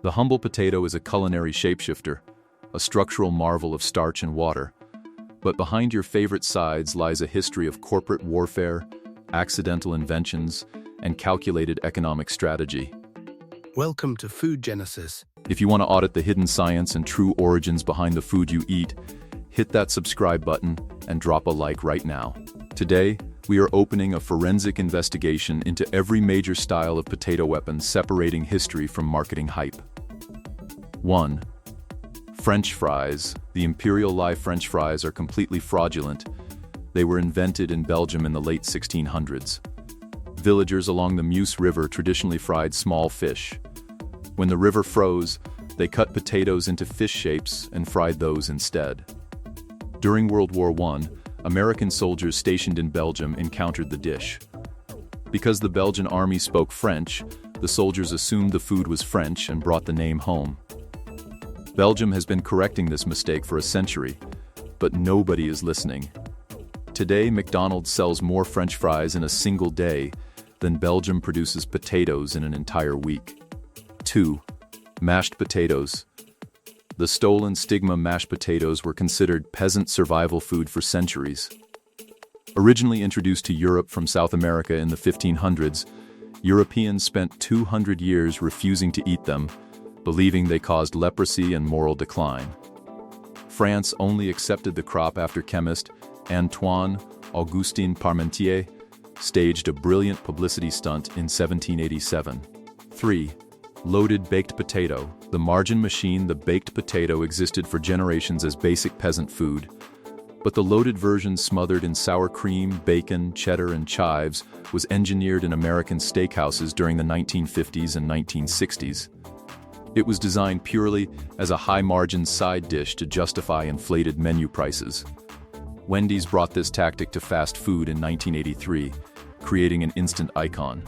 The humble potato is a culinary shapeshifter, a structural marvel of starch and water. But behind your favorite sides lies a history of corporate warfare, accidental inventions, and calculated economic strategy. Welcome to Food Genesis. If you want to audit the hidden science and true origins behind the food you eat, hit that subscribe button and drop a like right now. Today, we are opening a forensic investigation into every major style of potato weapon, separating history from marketing hype. 1. French fries. The imperial live French fries are completely fraudulent. They were invented in Belgium in the late 1600s. Villagers along the Meuse River traditionally fried small fish. When the river froze, they cut potatoes into fish shapes and fried those instead. During World War I, American soldiers stationed in Belgium encountered the dish. Because the Belgian army spoke French, the soldiers assumed the food was French and brought the name home. Belgium has been correcting this mistake for a century, but nobody is listening. Today, McDonald's sells more French fries in a single day than Belgium produces potatoes in an entire week. 2. Mashed potatoes. The stolen stigma mashed potatoes were considered peasant survival food for centuries. Originally introduced to Europe from South America in the 1500s, Europeans spent 200 years refusing to eat them, believing they caused leprosy and moral decline. France only accepted the crop after chemist Antoine Augustin Parmentier staged a brilliant publicity stunt in 1787. 3. Loaded baked potato. The margarine machine, the baked potato, existed for generations as basic peasant food, but the loaded version, smothered in sour cream, bacon, cheddar, and chives, was engineered in American steakhouses during the 1950s and 1960s. It was designed purely as a high-margin side dish to justify inflated menu prices. Wendy's brought this tactic to fast food in 1983, creating an instant icon.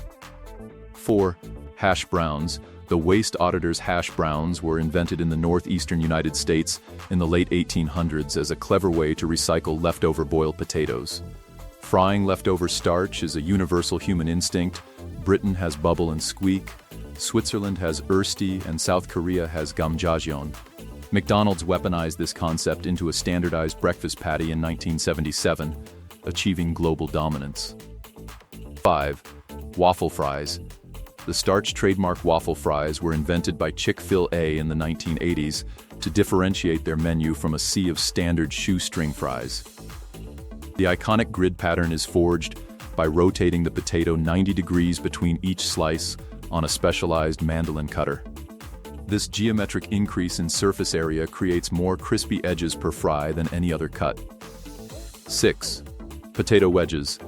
4. Hash browns. The waste auditor's hash browns were invented in the northeastern United States in the late 1800s as a clever way to recycle leftover boiled potatoes. Frying leftover starch is a universal human instinct. Britain has bubble and squeak, Switzerland has Ersti, and South Korea has gamjajeon. McDonald's weaponized this concept into a standardized breakfast patty in 1977, achieving global dominance. 5. Waffle fries. The starch trademark waffle fries were invented by Chick-fil-A in the 1980s to differentiate their menu from a sea of standard shoestring fries. The iconic grid pattern is forged by rotating the potato 90 degrees between each slice on a specialized mandolin cutter. This geometric increase in surface area creates more crispy edges per fry than any other cut. 6. Potato wedges.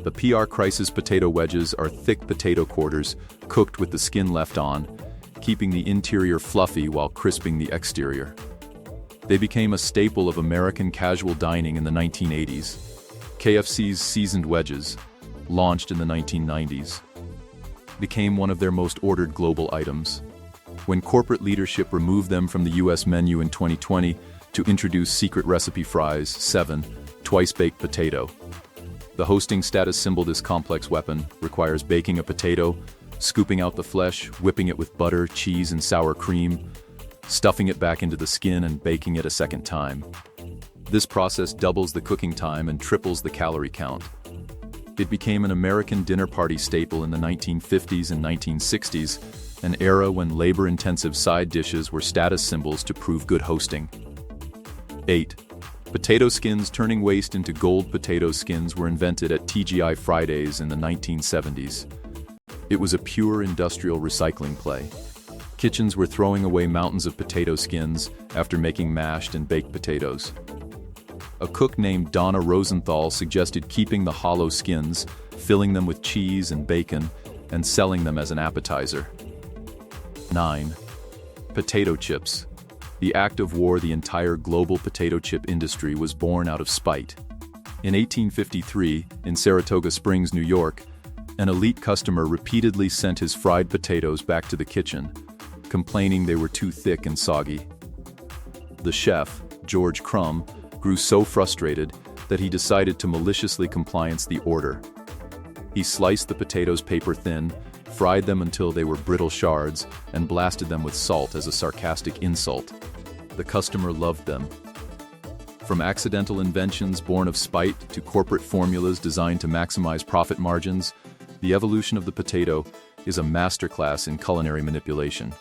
The PR Crisis potato wedges are thick potato quarters cooked with the skin left on, keeping the interior fluffy while crisping the exterior. They became a staple of American casual dining in the 1980s. KFC's seasoned wedges, launched in the 1990s, became one of their most ordered global items. When corporate leadership removed them from the US menu in 2020 to introduce secret recipe fries, 7. Twice-baked potato. The hosting status symbol, this complex weapon requires baking a potato, scooping out the flesh, whipping it with butter, cheese, and sour cream, stuffing it back into the skin, and baking it a second time. This process doubles the cooking time and triples the calorie count. It became an American dinner party staple in the 1950s and 1960s, an era when labor-intensive side dishes were status symbols to prove good hosting. 8. Potato skins. Turning waste into gold. Potato skins were invented at TGI Fridays in the 1970s. It was a pure industrial recycling play. Kitchens were throwing away mountains of potato skins after making mashed and baked potatoes. A cook named Donna Rosenthal suggested keeping the hollow skins, filling them with cheese and bacon, and selling them as an appetizer. 9. Potato chips. The act of war. The entire global potato chip industry was born out of spite. In 1853, in Saratoga Springs, New York, an elite customer repeatedly sent his fried potatoes back to the kitchen, complaining they were too thick and soggy. The chef, George Crumb, grew so frustrated that he decided to maliciously compliance the order. He sliced the potatoes paper thin, fried them until they were brittle shards, and blasted them with salt as a sarcastic insult. The customer loved them. From accidental inventions born of spite to corporate formulas designed to maximize profit margins, the evolution of the potato is a masterclass in culinary manipulation.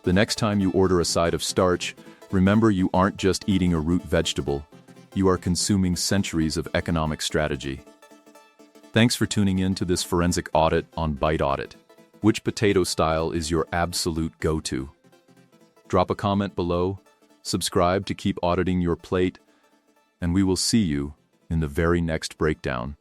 The next time you order a side of starch, remember you aren't just eating a root vegetable, you are consuming centuries of economic strategy. Thanks for tuning in to this forensic audit on Bite Audit. Which potato style is your absolute go-to? Drop a comment below, subscribe to keep auditing your plate, and we will see you in the very next breakdown.